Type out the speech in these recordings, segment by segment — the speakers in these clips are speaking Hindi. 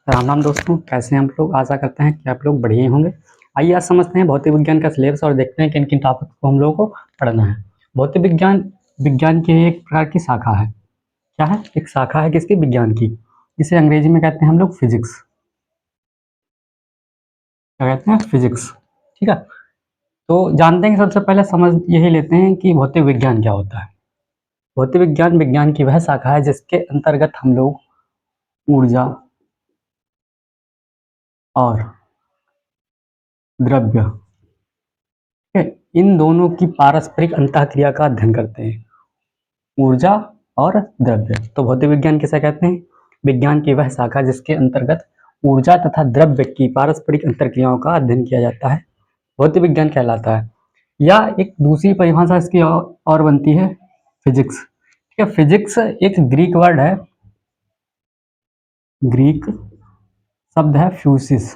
राम राम दोस्तों, कैसे हैं आप लोग। आशा करते हैं कि आप लोग बढ़िया ही होंगे। आइए आज समझते हैं भौतिक विज्ञान का सिलेबस और देखते हैं किन किन टॉपिक को हम लोगों को पढ़ना है। भौतिक विज्ञान विज्ञान की एक प्रकार की शाखा है। क्या है? एक शाखा है किसकी? विज्ञान की। इसे अंग्रेजी में कहते हैं हम लोग फिजिक्स। क्या कहते हैं? फिजिक्स। ठीक है, तो जानते हैं कि सबसे पहले समझ यही लेते हैं कि भौतिक विज्ञान क्या होता है। भौतिक विज्ञान विज्ञान की वह शाखा है जिसके अंतर्गत हम लोग ऊर्जा और द्रव्य, ठीक है, इन दोनों की पारस्परिक अंतःक्रिया का अध्ययन करते हैं। ऊर्जा और द्रव्य, तो भौतिक विज्ञान किसे कहते हैं? विज्ञान की वह शाखा जिसके अंतर्गत ऊर्जा तथा द्रव्य की पारस्परिक अंतरक्रियाओं का अध्ययन किया जाता है, भौतिक विज्ञान कहलाता है। या एक दूसरी परिभाषा इसकी और बनती है फिजिक्स। ठीक है, फिजिक्स एक ग्रीक वर्ड है, ग्रीक शब्द है फ्यूसिस।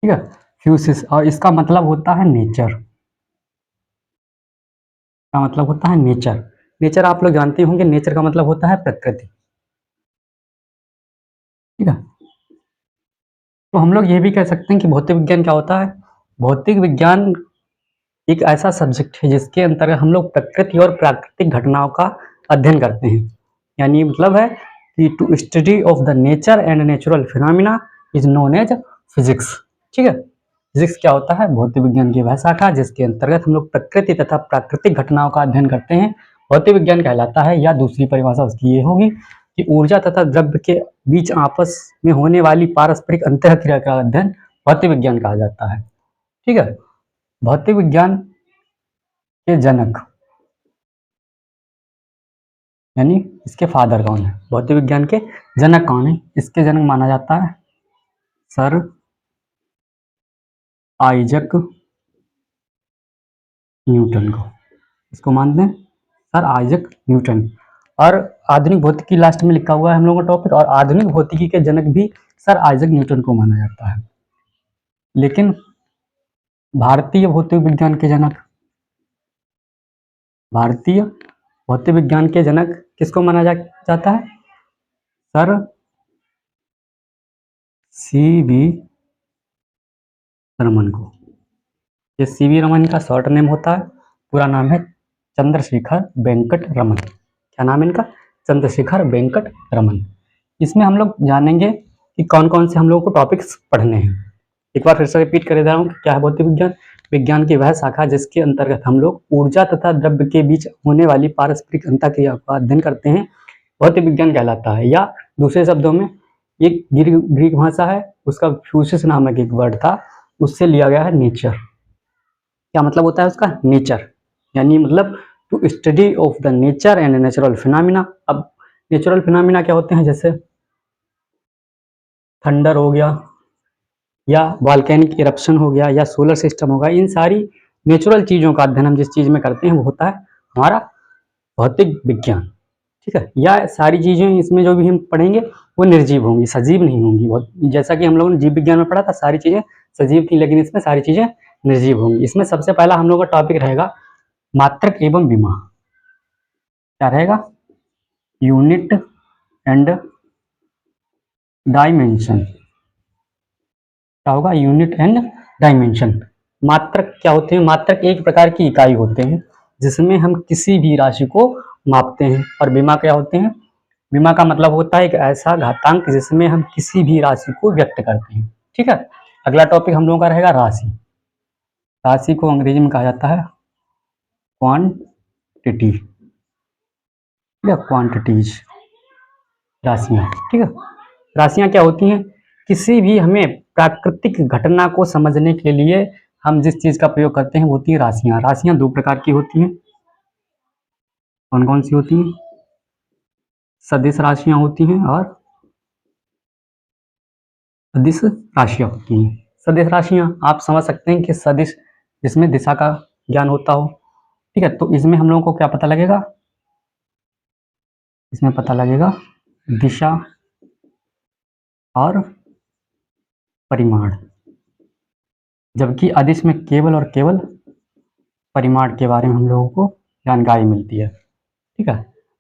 ठीक है, फ्यूसिस, और इसका मतलब होता है नेचर। का मतलब होता है नेचर। नेचर आप लोग जानते होंगे, नेचर का मतलब होता है प्रकृति। ठीक है, तो हम लोग ये भी कह सकते हैं कि भौतिक विज्ञान क्या होता है। भौतिक विज्ञान एक ऐसा सब्जेक्ट है जिसके अंतर्गत हम लोग प्रकृति और प्राकृतिक घटनाओं का अध्ययन करते हैं। यानी मतलब है कि to study of the nature and natural phenomena is known as physics. ठीक है, फिजिक्स क्या होता है? भौतिक विज्ञान की वह शाखा जिसके अंतर्गत हम लोग प्रकृति तथा प्राकृतिक घटनाओं का अध्ययन करते हैं, भौतिक विज्ञान कहलाता है। या दूसरी परिभाषा उसकी ये होगी कि ऊर्जा तथा द्रव्य के बीच आपस में होने वाली पारस्परिक अंतःक्रिया का अध्ययन भौतिक विज्ञान कहा जाता है। ठीक है, भौतिक विज्ञान के जनक यानी इसके फादर कौन है? भौतिक विज्ञान के जनक कौन है? इसके जनक माना जाता है सर आइजक न्यूटन को। इसको मानते हैं सर आइजक न्यूटन। और आधुनिक भौतिकी लास्ट में लिखा हुआ है हम लोगों का टॉपिक, और आधुनिक भौतिकी के जनक भी सर आइजक न्यूटन को माना जाता है। लेकिन भारतीय भौतिक विज्ञान के जनक, भारतीय भौतिक विज्ञान के जनक किसको माना जाता है? Sir CV. रमन को। ये सी.वी. रमन का शॉर्ट नेम होता है, पूरा नाम है चंद्रशेखर वेंकट रमन। क्या नाम है इनका? चंद्रशेखर वेंकट रमन। इसमें हम लोग जानेंगे कि कौन कौन से हम लोगों को टॉपिक्स पढ़ने हैं। एक बार फिर से रिपीट कर दे रहा हूँ, क्या है भौतिक विज्ञान? विज्ञान की वह शाखा जिसके अंतर्गत हम लोग ऊर्जा तथा द्रव्य के बीच होने वाली पारस्परिक अंतःक्रिया का अध्ययन करते हैं, भौतिक विज्ञान कहलाता है। या दूसरे शब्दों में एक ग्रीक भाषा है, उसका फ्यूसिस नामक एक वर्ड था, उससे लिया गया है नेचर। क्या मतलब होता है उसका? नेचर, यानी मतलब to study of the nature and natural phenomena. अब नेचुरल फिनोमिना क्या होते हैं? जैसे थंडर हो गया, या वॉल्केनिक इरप्शन हो गया, या सोलर सिस्टम होगा। इन सारी नेचुरल चीज़ों का अध्ययन हम जिस चीज़ में करते हैं वो होता है हमारा भौतिक विज्ञान। ठीक है, या सारी चीज़ें इसमें जो भी हम पढ़ेंगे वो निर्जीव होंगी, सजीव नहीं होंगी। जैसा कि हम लोगों ने जीव विज्ञान में पढ़ा था, सारी चीज़ें सजीव थी, लेकिन इसमें सारी चीज़ें निर्जीव होंगी। इसमें सबसे पहला हम लोग का टॉपिक रहेगा मात्रक एवं विमा। क्या रहेगा? Unit and dimension. क्या होगा? Unit and dimension. मात्रक क्या होते हैं? मात्रक एक प्रकार की इकाई होते हैं जिसमें हम किसी भी राशि को मापते हैं। और विमा क्या होते हैं? विमा का मतलब होता है एक ऐसा घातांक जिसमें हम किसी भी राशि को व्यक्त करते हैं। ठीक है, अगला टॉपिक हम लोगों का रहेगा राशि। राशि को अंग्रेजी में कहा जाता है क्वांटिटी। ठीक है, क्वांटिटीज, राशियां। ठीक है, राशियां क्या होती हैं? किसी भी हमें प्राकृतिक घटना को समझने के लिए हम जिस चीज का प्रयोग करते हैं वो होती है राशियां। राशियां दो प्रकार की होती हैं। कौन कौन सी होती हैं? सदिश राशियां होती हैं और सदिश राशियां होती हैं। सदिश राशियां आप समझ सकते हैं कि सदिश जिसमें दिशा का ज्ञान होता हो। ठीक है, तो इसमें हम लोगों को क्या पता लगेगा? इसमें पता लगेगा दिशा और परिमाण, जबकि अदिश में केवल और केवल परिमाण के बारे में हम लोगों को जानकारी मिलती है। ठीक है,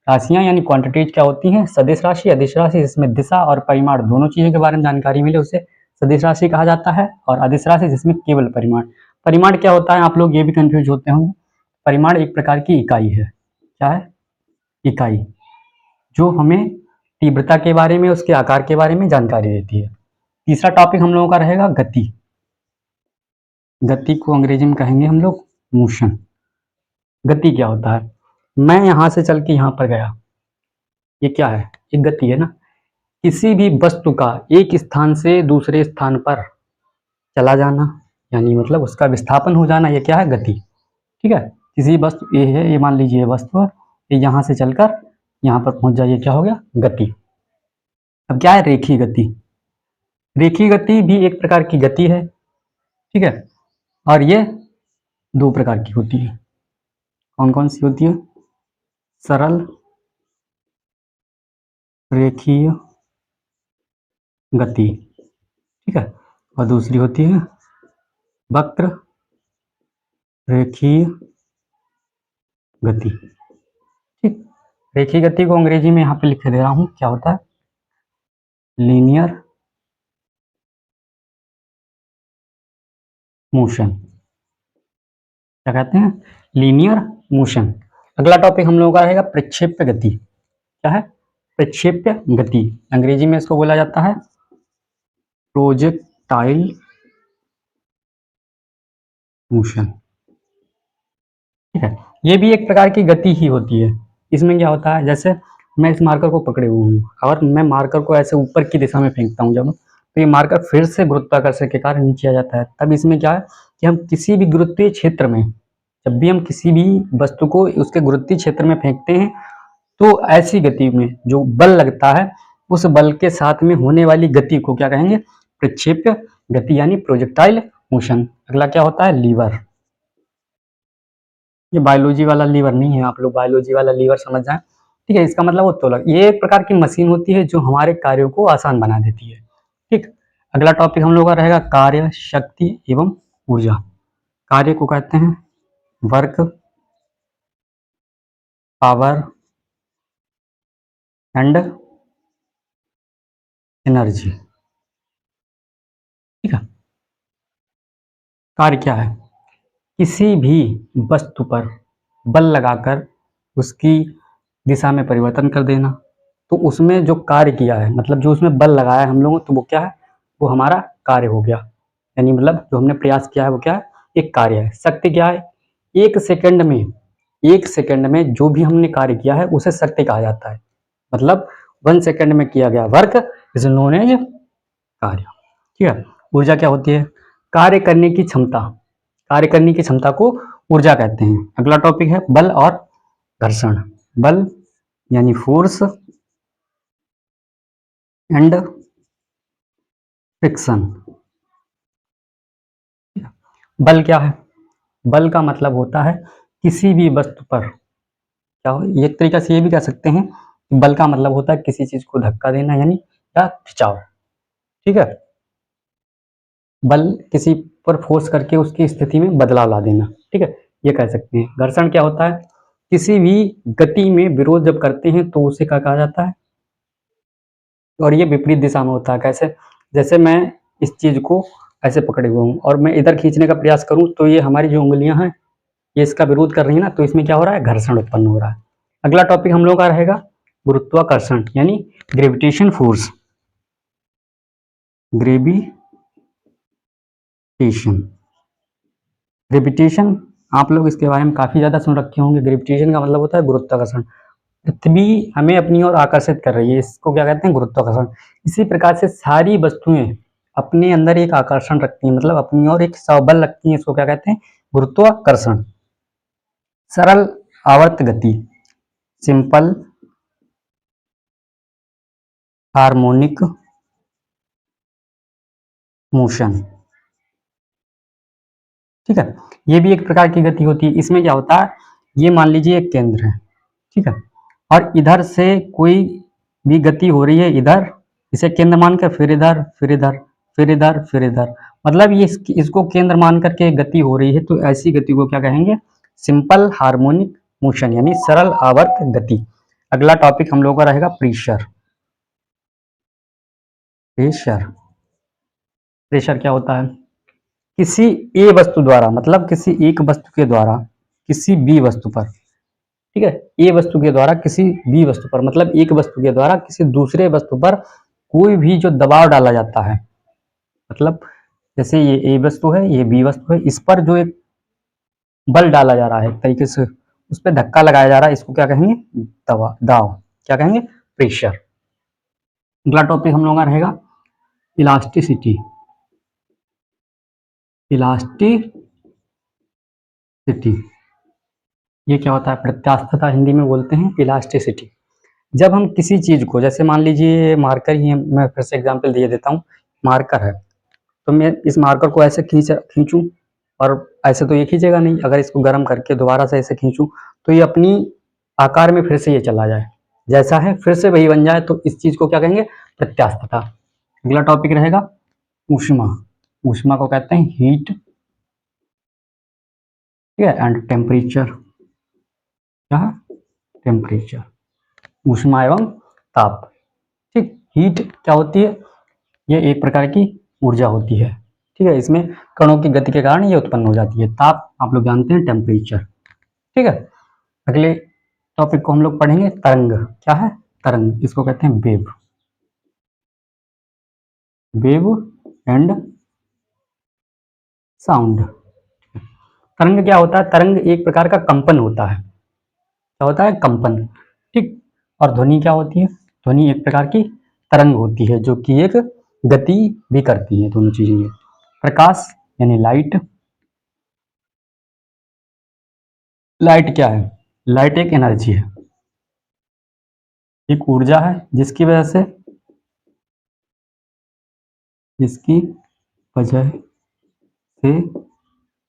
राशियां यानी क्वांटिटीज क्या होती हैं? सदिश राशि, अदिश राशि, जिसमें दिशा और परिमाण दोनों चीजों के बारे में जानकारी मिले उसे सदिश राशि कहा जाता है। और अदिश राशि जिसमें केवल परिमाण। परिमाण क्या होता है? आप लोग ये भी कंफ्यूज होते होंगे। परिमाण एक प्रकार की इकाई है। क्या है? इकाई, जो हमें तीव्रता के बारे में, उसके आकार के बारे में जानकारी देती है। तीसरा टॉपिक हम लोगों का रहेगा गति। गति को अंग्रेजी में कहेंगे हम लोग मोशन। गति क्या होता है? मैं यहां से चल के यहां पर गया, ये क्या है? एक गति है ना। किसी भी वस्तु का एक स्थान से दूसरे स्थान पर चला जाना, यानी मतलब उसका विस्थापन हो जाना, ये क्या है? गति। ठीक है। किसी वस्तु ये है, ये मान लीजिए वस्तु है, ये यहाँ से चलकर यहाँ पर पहुंच जाए, क्या हो गया? गति। अब क्या है? रेखीय गति। रेखीय गति भी एक प्रकार की गति है। ठीक है। और ये दो प्रकार की होती है। कौन कौन सी होती है? सरल रेखीय गति। ठीक है। और दूसरी होती है वक्र रेखीय गति। ठीक। रेखीय गति को अंग्रेजी में यहाँ पे लिख दे रहा हूं, क्या होता है? Linear motion. क्या कहते हैं? Linear motion. अगला टॉपिक हम लोगों का रहेगा प्रक्षेप्य गति। क्या है? प्रक्षेप्य गति। अंग्रेजी में इसको बोला जाता है प्रोजेक्टाइल मोशन। ठीक है। ये भी एक प्रकार की गति ही होती है। इसमें क्या होता है? जैसे मैं इस मार्कर को पकड़े हुए हूँ और मैं मार्कर को ऐसे ऊपर की दिशा में फेंकता हूँ जब, तो ये मार्कर फिर से गुरुत्वाकर्षण के कारण नीचे आ जाता है। तब इसमें क्या है कि हम किसी भी गुरुत्वीय क्षेत्र में, जब भी हम किसी भी वस्तु को उसके गुरुत्वीय क्षेत्र में फेंकते हैं, तो ऐसी गति में जो बल लगता है, उस बल के साथ में होने वाली गति को क्या कहेंगे? प्रक्षेप्य गति, यानी प्रोजेक्टाइल मोशन। अगला क्या होता है? लीवर। ये बायोलॉजी वाला लीवर नहीं है, आप लोग बायोलॉजी वाला लीवर समझ जाएं। ठीक है। इसका मतलब वो तोलक, ये एक प्रकार की मशीन होती है जो हमारे कार्यों को आसान बना देती है। ठीक। अगला टॉपिक हम लोग का रहेगा कार्य, शक्ति एवं ऊर्जा। कार्य को कहते हैं वर्क, पावर एंड एनर्जी। ठीक है। कार्य क्या है? किसी भी वस्तु पर बल लगाकर उसकी दिशा में परिवर्तन कर देना। तो उसमें जो कार्य किया है, मतलब जो उसमें बल लगाया है हम लोगों, तो वो क्या है? वो हमारा कार्य हो गया। यानी मतलब जो हमने प्रयास किया है वो क्या है? एक कार्य है। शक्ति क्या है? एक सेकंड में, एक सेकंड में जो भी हमने कार्य किया है उसे शक्ति कहा जाता है। मतलब 1 सेकंड में किया गया वर्क इज नोन एज कार्य। ठीक है। ऊर्जा क्या होती है? कार्य करने की क्षमता। कार्य करने की क्षमता को ऊर्जा कहते हैं। अगला टॉपिक है बल और घर्षण। बल यानी फोर्स एंड फ्रिक्शन। बल क्या है? बल का मतलब होता है किसी भी वस्तु पर क्या हो, एक तरीका से ये भी कह सकते हैं, बल का मतलब होता है किसी चीज को धक्का देना, यानी या खिंचाव। ठीक है। बल किसी पर फोर्स करके उसकी स्थिति में बदलाव ला देना। ठीक है, ये कह सकते हैं। घर्षण क्या होता है? किसी भी गति में विरोध जब करते हैं तो उसे क्या कहा जाता है? और ये विपरीत दिशा में होता है। कैसे? जैसे मैं इस चीज को ऐसे पकड़े हुए हूँ और मैं इधर खींचने का प्रयास करूं, तो ये हमारी जो उंगलियां हैं ये इसका विरोध कर रही है ना, तो इसमें क्या हो रहा है? घर्षण उत्पन्न हो रहा है। अगला टॉपिक हम लोग का रहेगा गुरुत्वाकर्षण यानी ग्रेविटेशन फोर्स। ग्रेविटेशन। ग्रेविटेशन आप लोग इसके बारे में काफी ज्यादा सुन रखे होंगे। ग्रेविटेशन का मतलब होता है गुरुत्वाकर्षण। पृथ्वी हमें अपनी ओर आकर्षित कर रही है, इसको क्या कहते हैं? गुरुत्वाकर्षण। इसी प्रकार से सारी वस्तुएं अपने अंदर एक आकर्षण रखती हैं, मतलब अपनी ओर एक सबल रखती हैं, इसको क्या कहते हैं? गुरुत्वाकर्षण। सरल आवर्त गति, सिंपल हार्मोनिक मोशन। ठीक है। ये भी एक प्रकार की गति होती है। इसमें क्या होता है? ये मान लीजिए एक केंद्र है, ठीक है, और इधर से कोई भी गति हो रही है इधर, इसे केंद्र मानकर फिर इधर, फिर इधर, फिर इधर, फिर इधर, मतलब ये इसको केंद्र मान करके गति हो रही है, तो ऐसी गति को क्या कहेंगे? सिंपल हार्मोनिक मोशन यानी सरल आवर्त गति। अगला टॉपिक हम लोगों का रहेगा प्रेशर। प्रेशर प्रेशर क्या होता है? किसी ए वस्तु द्वारा, मतलब किसी एक वस्तु के द्वारा किसी बी वस्तु पर, ठीक है, ए वस्तु के द्वारा किसी बी वस्तु पर, मतलब एक वस्तु के द्वारा किसी दूसरे वस्तु पर कोई भी जो दबाव डाला जाता है, मतलब जैसे ये ए वस्तु है, ये बी वस्तु है, इस पर जो एक बल डाला जा रहा है, एक तरीके से उस पर धक्का लगाया जा रहा है, इसको क्या कहेंगे? दाव। क्या कहेंगे? प्रेशर। अगला टॉपिक हम लोगों का रहेगा इलास्टिसिटी। इलास्टिसिटी ये क्या होता है? प्रत्यास्थता हिंदी में बोलते हैं इलास्टिसिटी। जब हम किसी चीज को, जैसे मान लीजिए मार्कर ही है, मैं फिर से एग्जांपल दे देता हूँ, मार्कर है तो मैं इस मार्कर को ऐसे खींचूं और ऐसे तो ये खींचेगा नहीं, अगर इसको गर्म करके दोबारा से ऐसे खींचूं तो ये अपनी आकार में फिर से ये चला जाए, जैसा है फिर से वही बन जाए, तो इस चीज को क्या कहेंगे? प्रत्यास्थता। अगला टॉपिक रहेगा ऊष्मा। ऊष्मा को कहते हैं हीट, ठीक है, एंड टेम्परेचर। क्या है? टेम्परेचर, ऊष्मा एवं ताप। ठीक, हीट क्या होती है? ये एक प्रकार की ऊर्जा होती है, ठीक है, इसमें कणों की गति के कारण ये उत्पन्न हो जाती है। ताप आप लोग जानते हैं, टेम्परेचर, ठीक है। अगले टॉपिक को हम लोग पढ़ेंगे तरंग। क्या है? तरंग, इसको कहते हैं वेव। Wave and sound. तरंग क्या होता है? तरंग एक प्रकार का कंपन होता है। क्या होता है? कंपन, ठीक। और ध्वनि क्या होती है? ध्वनि एक प्रकार की तरंग होती है जो कि एक गति भी करती है, दोनों चीजें। प्रकाश यानी लाइट। लाइट क्या है? लाइट एक एनर्जी है, एक ऊर्जा है जिसकी वजह से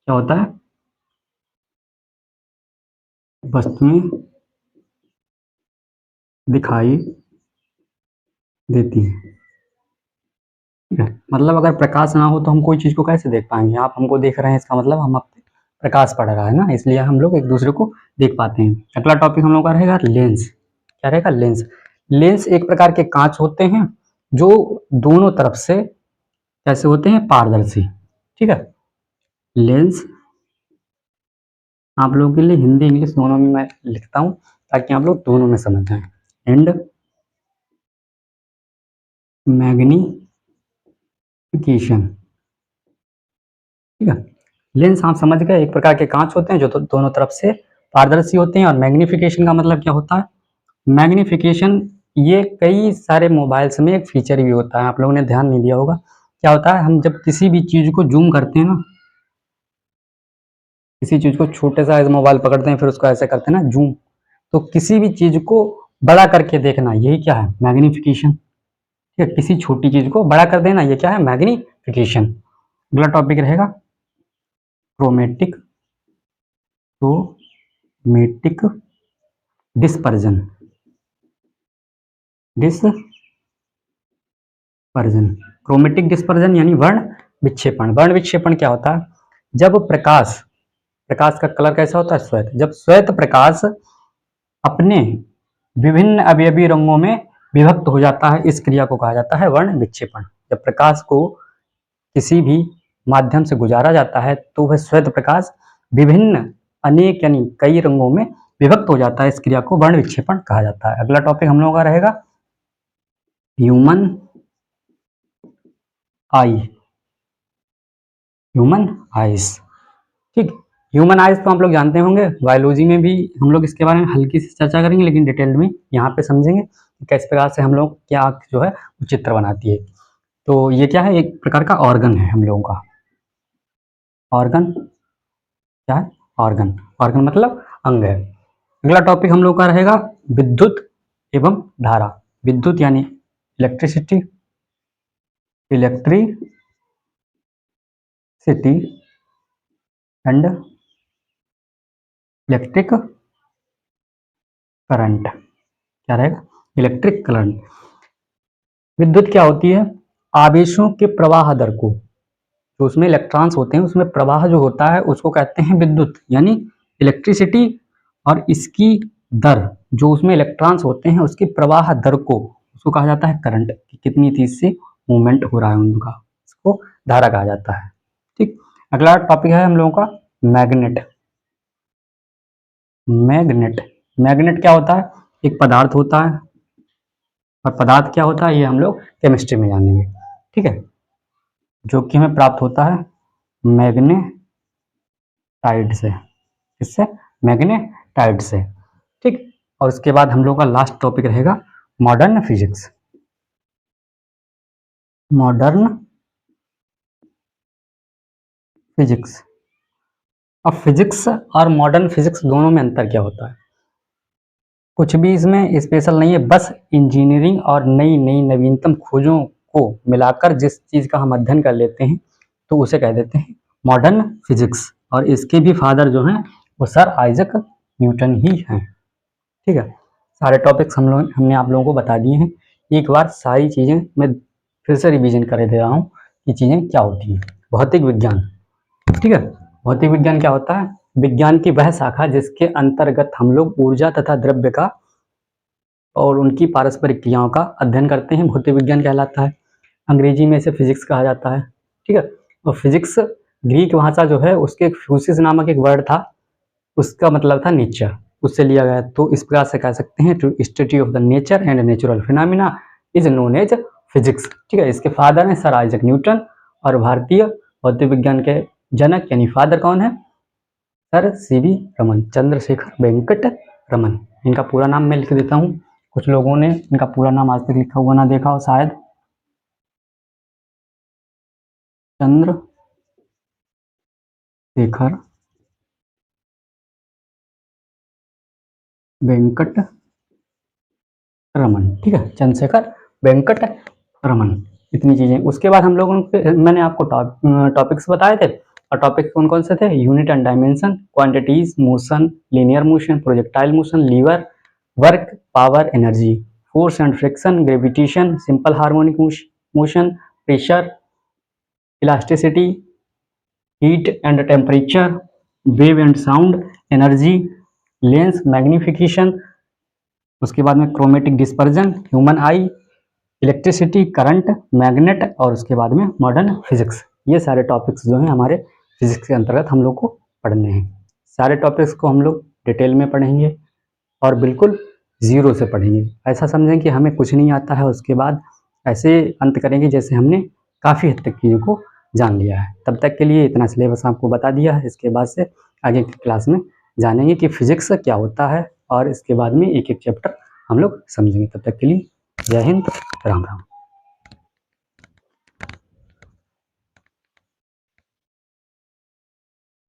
क्या होता है? वस्तुएं दिखाई देती हैं, ठीक है। मतलब अगर प्रकाश ना हो तो हम कोई चीज को कैसे देख पाएंगे? आप हमको देख रहे हैं, इसका मतलब हम अपने प्रकाश पड़ रहा है ना, इसलिए हम लोग एक दूसरे को देख पाते हैं। अगला टॉपिक हम लोग का रहेगा लेंस। क्या रहेगा? लेंस। लेंस एक प्रकार के कांच होते हैं जो दोनों तरफ से कैसे होते हैं? पारदर्शी, ठीक है। लेंस आप लोगों के लिए हिंदी इंग्लिश दोनों में मैं लिखता हूं ताकि आप लोग दोनों में समझ जाएं। एंड मैग्निफिकेशन, ठीक है। लेंस आप समझ गए, एक प्रकार के कांच होते हैं जो दोनों तरफ से पारदर्शी होते हैं। और मैग्निफिकेशन का मतलब क्या होता है? मैग्निफिकेशन ये कई सारे मोबाइल्स में एक फीचर भी होता है, आप लोगों ने ध्यान नहीं दिया होगा। क्या होता है? हम जब किसी भी चीज को जूम करते हैं ना, किसी चीज को छोटे साइज मोबाइल पकड़ते हैं फिर उसको ऐसे करते हैं ना जूम, तो किसी भी चीज को बड़ा करके देखना, यही क्या है? मैग्निफिकेशन। ठीक है, किसी छोटी चीज को बड़ा कर देना, ये क्या है? मैग्निफिकेशन। अगला टॉपिक रहेगा chromatic. Chromatic dispersion. Chromatic dispersion यानी वर्ण विक्षेपण। वर्ण विक्षेपण क्या होता है? जब प्रकाश प्रकाश का कलर कैसा होता है? श्वेत। जब श्वेत प्रकाश अपने विभिन्न अवयवी रंगों में विभक्त हो जाता है, इस क्रिया को कहा जाता है वर्ण विक्षेपण। जब प्रकाश को किसी भी माध्यम से गुजारा जाता है तो वह श्वेत प्रकाश विभिन्न अनेक यानी कई रंगों में विभक्त हो जाता है, इस क्रिया को वर्ण विक्षेपण कहा जाता है। अगला टॉपिक हम लोगों का रहेगा ह्यूमन आई। ह्यूमन आइज, ठीक। ह्यूमन आइज तो आप लोग जानते होंगे, बायोलॉजी में भी हम लोग इसके बारे में हल्की सी चर्चा करेंगे, लेकिन डिटेल में यहाँ पे समझेंगे कि किस प्रकार से हम लोग क्या आँख जो है वो चित्र बनाती है। तो ये क्या है? एक प्रकार का ऑर्गन है हम लोगों का। ऑर्गन क्या है? ऑर्गन। ऑर्गन मतलब अंग है। अगला टॉपिक हम लोग का रहेगा विद्युत एवं धारा। विद्युत यानी electricity, electricity and electric current. क्या रहेगा? Electric current. विद्युत क्या होती है? आवेशों के प्रवाह दर को, तो उसमें इलेक्ट्रॉन्स होते हैं, उसमें प्रवाह जो होता है उसको कहते हैं विद्युत यानी इलेक्ट्रिसिटी। और इसकी दर, जो उसमें इलेक्ट्रॉन्स होते हैं उसकी प्रवाह दर को, उसको कहा जाता है करंट, कि कितनी तेज से मूवमेंट हो रहा है उनका, इसको धारा कहा जाता है। ठीक, अगला टॉपिक है हम लोगों का मैग्नेट। मैग्नेट, मैग्नेट क्या होता है? एक पदार्थ होता है, और पदार्थ क्या होता है ये हम लोग केमिस्ट्री में जानेंगे। ठीक है, जो कि हमें प्राप्त होता है मैग्नेटाइड से। किससे? मैग्नेटाइड से। ठीक, और उसके बाद हम लोग का लास्ट टॉपिक रहेगा मॉडर्न फिजिक्स। Modern physics. अब फिजिक्स और मॉडर्न फिजिक्स दोनों में अंतर क्या होता है? कुछ भी इसमें स्पेशल नहीं है, बस इंजीनियरिंग और नई नई नवीनतम खोजों को मिलाकर जिस चीज़ का हम अध्ययन कर लेते हैं तो उसे कह देते हैं मॉडर्न फिजिक्स। और इसके भी फादर जो हैं वो सर आइजक न्यूटन ही हैं। ठीक है, सारे टॉपिक्स हमने आप लोगों को बता दिए हैं। एक बार सारी चीज़ें मैं फिर से रिवीजन कर दे रहा हूँ कि चीज़ें क्या होती हैं। भौतिक विज्ञान, ठीक है, भौतिक विज्ञान क्या होता है? विज्ञान की वह शाखा जिसके अंतर्गत हम लोग ऊर्जा तथा द्रव्य का और उनकी पारस्परिक क्रियाओं का अध्ययन करते हैं, भौतिक विज्ञान कहलाता है। अंग्रेजी में इसे फिजिक्स कहा जाता है। ठीक है, और फिजिक्स ग्रीक भाषा जो है उसके फ्यूसिस नामक एक वर्ड था, उसका मतलब था नेचर, उससे लिया गया। तो इस प्रकार से कह सकते हैं to study of the nature and natural phenomena is known as physics. ठीक है, इसके फादर हैं सर आइजक न्यूटन, और भारतीय भौतिक विज्ञान के जनक यानी फादर कौन है? Sir CV Raman, Chandrasekhar Venkata Raman. इनका पूरा नाम मैं लिख देता हूँ, कुछ लोगों ने इनका पूरा नाम आज तक लिखा हुआ ना देखा हो शायद। चंद्रशेखर वेंकट रमन। ठीक है, चंद्रशेखर वेंकट रमन, इतनी चीजें। उसके बाद हम लोगों ने, मैंने आपको टॉपिक्स बताए थे, और टॉपिक्स कौन कौन से थे? Unit and dimension, quantities, motion, linear motion, projectile motion, lever, work, power, energy, force and friction, gravitation, simple harmonic motion, pressure, elasticity, heat and temperature, wave and sound, energy, lens magnification, उसके बाद में chromatic dispersion, human eye, electricity, current, magnet, और उसके बाद में मॉडर्न फिजिक्स। ये सारे टॉपिक्स जो हैं हमारे फिजिक्स के अंतर्गत हम लोग को पढ़ने हैं। सारे टॉपिक्स को हम लोग डिटेल में पढ़ेंगे और बिल्कुल ज़ीरो से पढ़ेंगे। ऐसा समझें कि हमें कुछ नहीं आता है, उसके बाद ऐसे अंत करेंगे जैसे हमने काफ़ी हद तक चीज़ों को जान लिया है। तब तक के लिए इतना सिलेबस आपको बता दिया है। इसके बाद से आगे की क्लास में जानेंगे कि फिजिक्स क्या होता है, और इसके बाद में एक एक चैप्टर हम लोग समझेंगे। तब तक के लिए जय हिंद, राम राम।